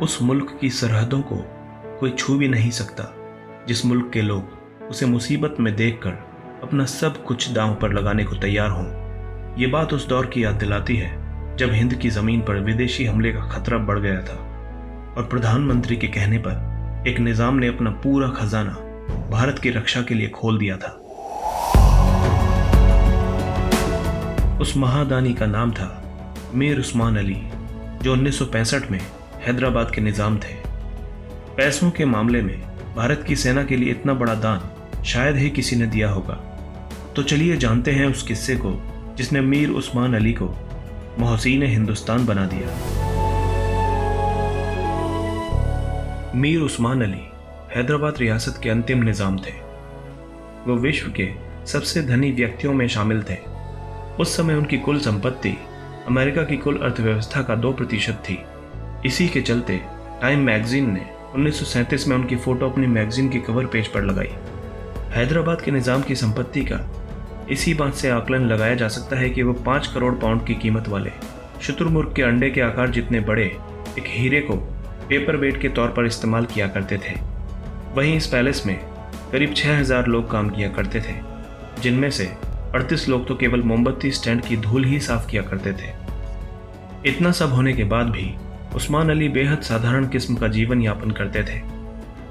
उस मुल्क की सरहदों को कोई छू भी नहीं सकता, जिस मुल्क के लोग उसे मुसीबत में देखकर अपना सब कुछ दांव पर लगाने को तैयार हों। ये बात उस दौर की याद दिलाती है जब हिंद की जमीन पर विदेशी हमले का खतरा बढ़ गया था और प्रधानमंत्री के कहने पर एक निजाम ने अपना पूरा खजाना भारत की रक्षा के लिए खोल दिया था। उस महादानी का नाम था मीर उस्मान अली, जो 1965 में हैदराबाद के निजाम थे। पैसों के मामले में भारत की सेना के लिए इतना बड़ा दान शायद ही किसी ने दिया होगा। तो चलिए जानते हैं उस किस्से को जिसने मीर उस्मान अली को मोहसीन हिंदुस्तान बना दिया। मीर उस्मान अली हैदराबाद रियासत के अंतिम निजाम थे। वो विश्व के सबसे धनी व्यक्तियों में शामिल थे। उस समय उनकी कुल संपत्ति अमेरिका की कुल अर्थव्यवस्था का 2% थी। इसी के चलते टाइम मैगजीन ने 1937 में उनकी फोटो अपनी मैगजीन के कवर पेज पर लगाई। हैदराबाद के निजाम की संपत्ति का इसी बात से आकलन लगाया जा सकता है कि वो 5 करोड़ पाउंड की कीमत वाले शुतुरमुर्ग के अंडे के आकार जितने बड़े एक हीरे को पेपर वेट के तौर पर इस्तेमाल किया करते थे। वहीं इस पैलेस में करीब 6000 लोग काम किया करते थे, जिनमें से 38 लोग तो केवल मोमबत्ती स्टैंड की धूल ही साफ किया करते थे। इतना सब होने के बाद भी उस्मान अली बेहद साधारण किस्म का जीवन यापन करते थे।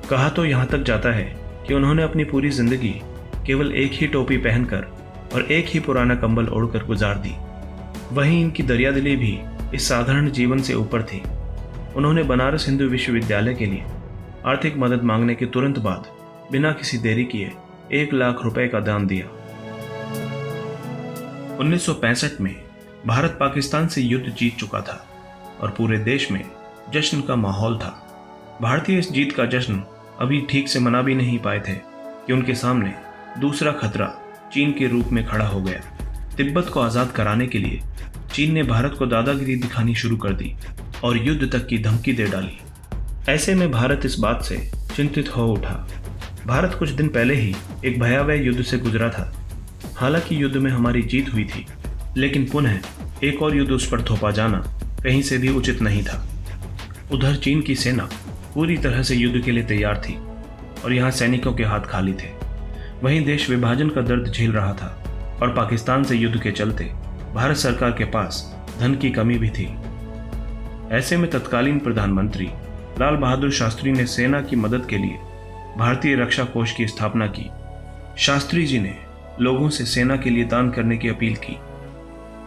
कहा तो यहाँ तक जाता है कि उन्होंने अपनी पूरी जिंदगी केवल एक ही टोपी पहनकर और एक ही पुराना कंबल ओढ़कर गुजार दी। वहीं इनकी दरियादिली भी इस साधारण जीवन से ऊपर थी। उन्होंने बनारस हिंदू विश्वविद्यालय के लिए आर्थिक मदद मांगने के तुरंत बाद बिना किसी देरी किए 1 लाख रुपए का दान दिया। 1965 में भारत पाकिस्तान से युद्ध जीत चुका था और पूरे देश में जश्न का माहौल था। भारतीय इस जीत का जश्न अभी ठीक से मना भी नहीं पाए थे कि उनके सामने दूसरा खतरा चीन के रूप में खड़ा हो गया। तिब्बत को आज़ाद कराने के लिए चीन ने भारत को दादागिरी दिखानी शुरू कर दी और युद्ध तक की धमकी दे डाली। ऐसे में भारत इस बात से चिंतित हो उठा। भारत कुछ दिन पहले ही एक भयावह युद्ध से गुजरा था। हालांकि युद्ध में हमारी जीत हुई थी, लेकिन पुनः एक और युद्ध उस पर थोपा जाना कहीं से भी उचित नहीं था। उधर चीन की सेना पूरी तरह से युद्ध के लिए तैयार थी और यहाँ सैनिकों के हाथ खाली थे। वहीं देश विभाजन का दर्द झेल रहा था और पाकिस्तान से युद्ध के चलते भारत सरकार के पास धन की कमी भी थी। ऐसे में तत्कालीन प्रधानमंत्री लाल बहादुर शास्त्री ने सेना की मदद के लिए भारतीय रक्षा कोष की स्थापना की। शास्त्री जी ने लोगों से सेना के लिए दान करने की अपील की।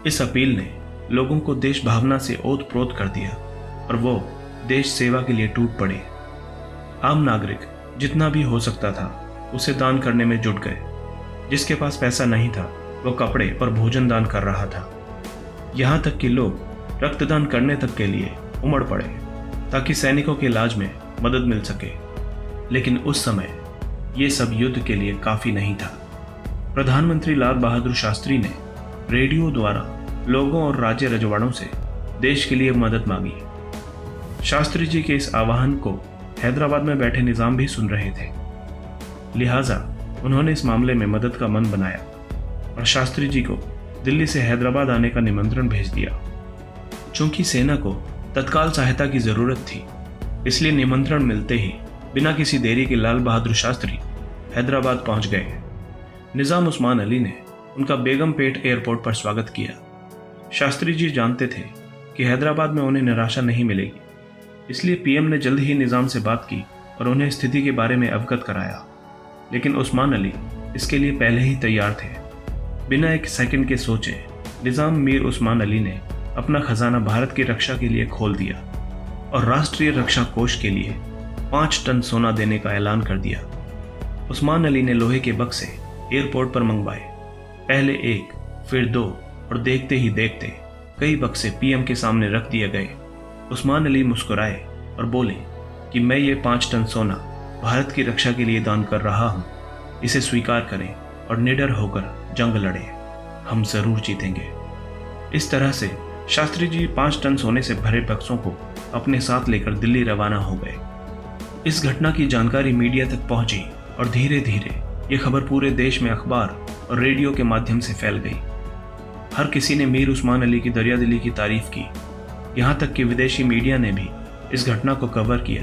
इस अपील ने लोगों को देश भावना से ओत-प्रोत कर दिया और वो देश सेवा के लिए टूट पड़े। आम नागरिक जितना भी हो सकता था उसे दान करने में जुट गए। जिसके पास पैसा नहीं था वो कपड़े और भोजन दान कर रहा था। यहाँ तक कि लोग रक्तदान करने तक के लिए उमड़ पड़े ताकि सैनिकों के इलाज में मदद मिल सके। लेकिन उस समय ये सब युद्ध के लिए काफी नहीं था। प्रधानमंत्री लाल बहादुर शास्त्री ने रेडियो द्वारा लोगों और राज्य रजवाड़ों से देश के लिए मदद मांगी। शास्त्री जी के इस आह्वान को हैदराबाद में बैठे निजाम भी सुन रहे थे, लिहाजा उन्होंने इस मामले में मदद का मन बनाया और शास्त्री जी को दिल्ली से हैदराबाद आने का निमंत्रण भेज दिया। चूंकि सेना को तत्काल सहायता की जरूरत थी, इसलिए निमंत्रण मिलते ही बिना किसी देरी के लाल बहादुर शास्त्री हैदराबाद पहुंच गए। निजाम उस्मान अली ने उनका बेगमपेट एयरपोर्ट पर स्वागत किया। शास्त्री जी जानते थे कि हैदराबाद में उन्हें निराशा नहीं मिलेगी, इसलिए पीएम ने जल्द ही निजाम से बात की और उन्हें स्थिति के बारे में अवगत कराया। लेकिन उस्मान अली इसके लिए पहले ही तैयार थे। बिना एक सेकंड के सोचे निजाम मीर उस्मान अली ने अपना खजाना भारत की रक्षा के लिए खोल दिया और राष्ट्रीय रक्षा कोष के लिए 5 टन सोना देने का ऐलान कर दिया। उस्मान अली ने लोहे के बक्से एयरपोर्ट पर मंगवाए। पहले 1, फिर 2 और देखते ही देखते कई बक्से पीएम के सामने रख दिए गए। उस्मान अली मुस्कुराए और बोले कि मैं ये 5 टन सोना भारत की रक्षा के लिए दान कर रहा हूँ। इसे स्वीकार करें और निडर होकर जंग लड़ें। हम जरूर जीतेंगे। इस तरह से शास्त्री जी 5 टन सोने से भरे बक्सों को अपने साथ लेकर दिल्ली रवाना हो गए। इस घटना की जानकारी मीडिया तक पहुंची और धीरे धीरे ये खबर पूरे देश में अखबार और रेडियो के माध्यम से फैल गई। हर किसी ने मीर उस्मान अली की दरियादिली की तारीफ की। यहाँ तक कि विदेशी मीडिया ने भी इस घटना को कवर किया।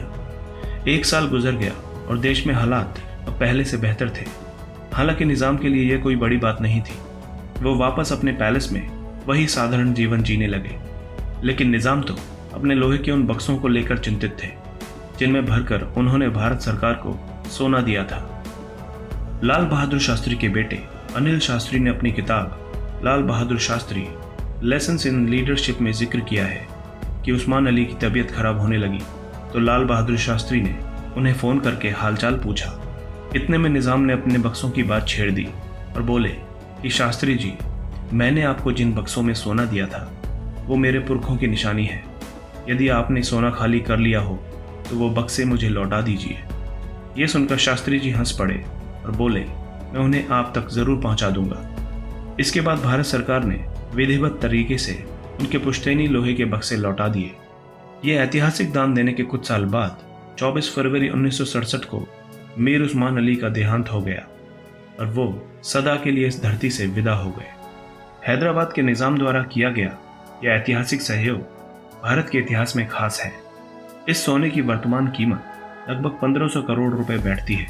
1 साल गुजर गया और देश में हालात अब पहले से बेहतर थे। हालांकि निज़ाम के लिए यह कोई बड़ी बात नहीं थी। वो वापस अपने पैलेस में वही साधारण जीवन जीने लगे। लेकिन निज़ाम तो अपने लोहे के उन बक्सों को लेकर चिंतित थे जिनमें भरकर उन्होंने भारत सरकार को सोना दिया था। लाल बहादुर शास्त्री के बेटे अनिल शास्त्री ने अपनी किताब Lal Bahadur Shastri lessons in leadership में जिक्र किया है कि उस्मान अली की तबीयत खराब होने लगी तो लाल बहादुर शास्त्री ने उन्हें फ़ोन करके हालचाल पूछा। इतने में निज़ाम ने अपने बक्सों की बात छेड़ दी और बोले कि शास्त्री जी, मैंने आपको जिन बक्सों में सोना दिया था वो मेरे पुरखों की निशानी है। यदि आपने सोना खाली कर लिया हो तो वो बक्से मुझे लौटा दीजिए। ये सुनकर शास्त्री जी हंस पड़े और बोले, मैं उन्हें आप तक ज़रूर पहुंचा दूंगा। इसके बाद भारत सरकार ने विधिवत तरीके से उनके पुश्तैनी लोहे के बक्से लौटा दिए। ये ऐतिहासिक दान देने के कुछ साल बाद 24 फरवरी 1967 को मीर उस्मान अली का देहांत हो गया और वो सदा के लिए इस धरती से विदा हो गए। हैदराबाद के निज़ाम द्वारा किया गया यह ऐतिहासिक सहयोग भारत के इतिहास में खास है। इस सोने की वर्तमान कीमत लगभग 1500 करोड़ रुपए बैठती है।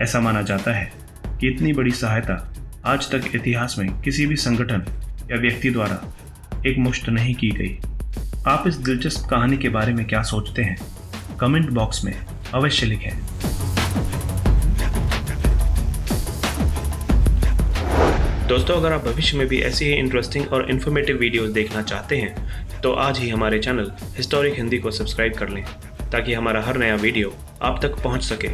ऐसा माना जाता है कि इतनी बड़ी सहायता आज तक इतिहास में किसी भी संगठन या व्यक्ति द्वारा एक मुश्त नहीं की गई। आप इस दिलचस्प कहानी के बारे में क्या सोचते हैं? कमेंट बॉक्स में अवश्य लिखें। दोस्तों, अगर आप भविष्य में भी ऐसी ही इंटरेस्टिंग और इन्फॉर्मेटिव वीडियोस देखना चाहते हैं तो आज ही हमारे चैनल हिस्टोरिक हिंदी को सब्सक्राइब कर लें ताकि हमारा हर नया वीडियो आप तक पहुंच सके।